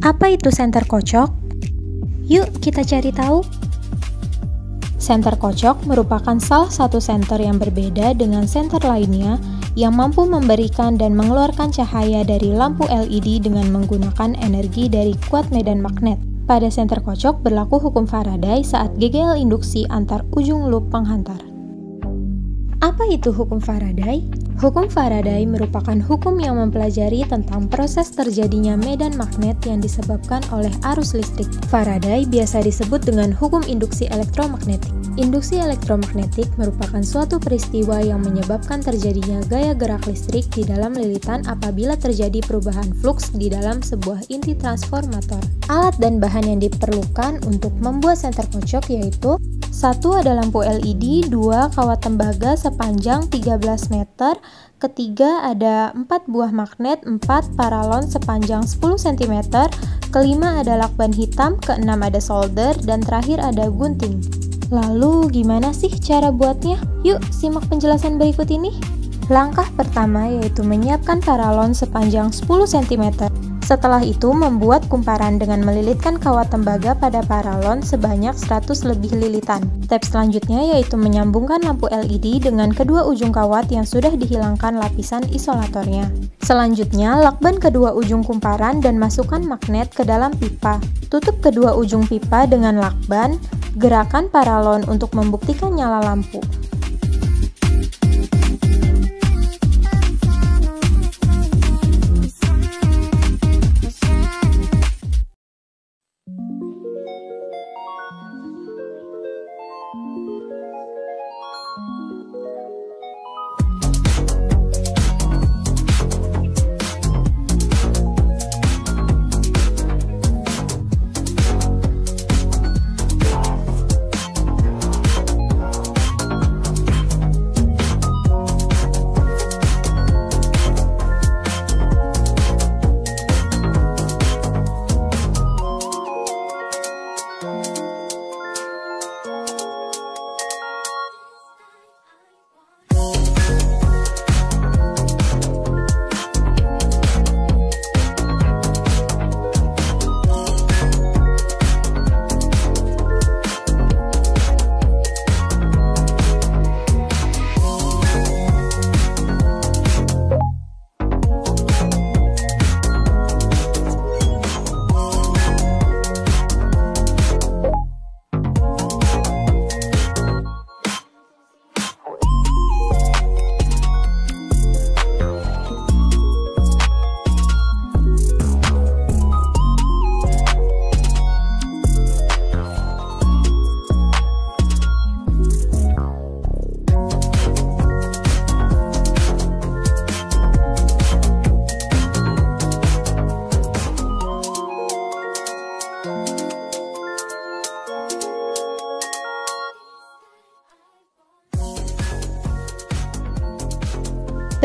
Apa itu senter kocok? Yuk kita cari tahu. Senter kocok merupakan salah satu senter yang berbeda dengan senter lainnya yang mampu memberikan dan mengeluarkan cahaya dari lampu LED dengan menggunakan energi dari kuat medan magnet. Pada senter kocok berlaku hukum Faraday saat GGL induksi antar ujung loop penghantar. Apa itu hukum Faraday? Hukum Faraday merupakan hukum yang mempelajari tentang proses terjadinya medan magnet yang disebabkan oleh arus listrik. Faraday biasa disebut dengan hukum induksi elektromagnetik. Induksi elektromagnetik merupakan suatu peristiwa yang menyebabkan terjadinya gaya gerak listrik di dalam lilitan apabila terjadi perubahan fluks di dalam sebuah inti transformator. Alat dan bahan yang diperlukan untuk membuat senter kocok yaitu: 1 ada lampu LED, 2 kawat tembaga sepanjang 13 meter, ketiga ada 4 buah magnet, 4 paralon sepanjang 10 cm, kelima ada lakban hitam, keenam ada solder, dan terakhir ada gunting. Lalu gimana sih cara buatnya? Yuk simak penjelasan berikut ini. Langkah pertama yaitu menyiapkan paralon sepanjang 10 cm. Setelah itu membuat kumparan dengan melilitkan kawat tembaga pada paralon sebanyak 100 lebih lilitan. Step selanjutnya yaitu menyambungkan lampu LED dengan kedua ujung kawat yang sudah dihilangkan lapisan isolatornya. Selanjutnya lakban kedua ujung kumparan dan masukkan magnet ke dalam pipa. Tutup kedua ujung pipa dengan lakban, gerakan paralon untuk membuktikan nyala lampu.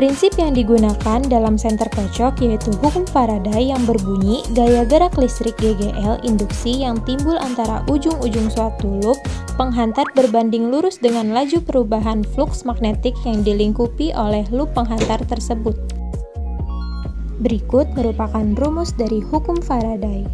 Prinsip yang digunakan dalam senter kocok yaitu hukum Faraday yang berbunyi gaya gerak listrik GGL induksi yang timbul antara ujung-ujung suatu loop penghantar berbanding lurus dengan laju perubahan fluks magnetik yang dilingkupi oleh loop penghantar tersebut. Berikut merupakan rumus dari hukum Faraday.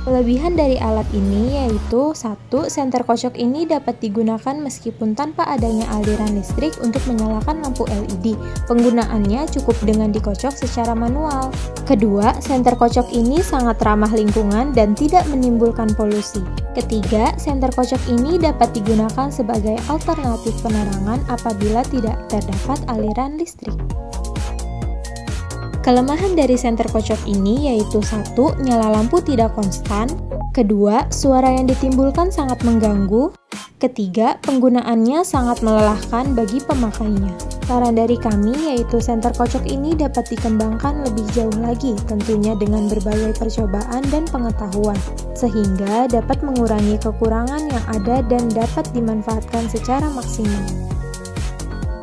Kelebihan dari alat ini yaitu 1. Senter kocok ini dapat digunakan meskipun tanpa adanya aliran listrik untuk menyalakan lampu LED. Penggunaannya cukup dengan dikocok secara manual. Kedua, senter kocok ini sangat ramah lingkungan dan tidak menimbulkan polusi. Ketiga, senter kocok ini dapat digunakan sebagai alternatif penerangan apabila tidak terdapat aliran listrik. Kelemahan dari senter kocok ini yaitu 1. Nyala lampu tidak konstan. Kedua, suara yang ditimbulkan sangat mengganggu. Ketiga, penggunaannya sangat melelahkan bagi pemakainya. Saran dari kami yaitu senter kocok ini dapat dikembangkan lebih jauh lagi, tentunya dengan berbagai percobaan dan pengetahuan, sehingga dapat mengurangi kekurangan yang ada dan dapat dimanfaatkan secara maksimal.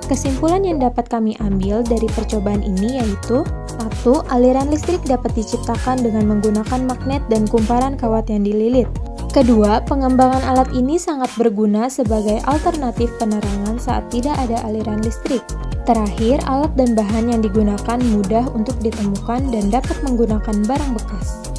Kesimpulan yang dapat kami ambil dari percobaan ini yaitu 1. Aliran listrik dapat diciptakan dengan menggunakan magnet dan kumparan kawat yang dililit. Kedua, pengembangan alat ini sangat berguna sebagai alternatif penerangan saat tidak ada aliran listrik. Terakhir, alat dan bahan yang digunakan mudah untuk ditemukan dan dapat menggunakan barang bekas.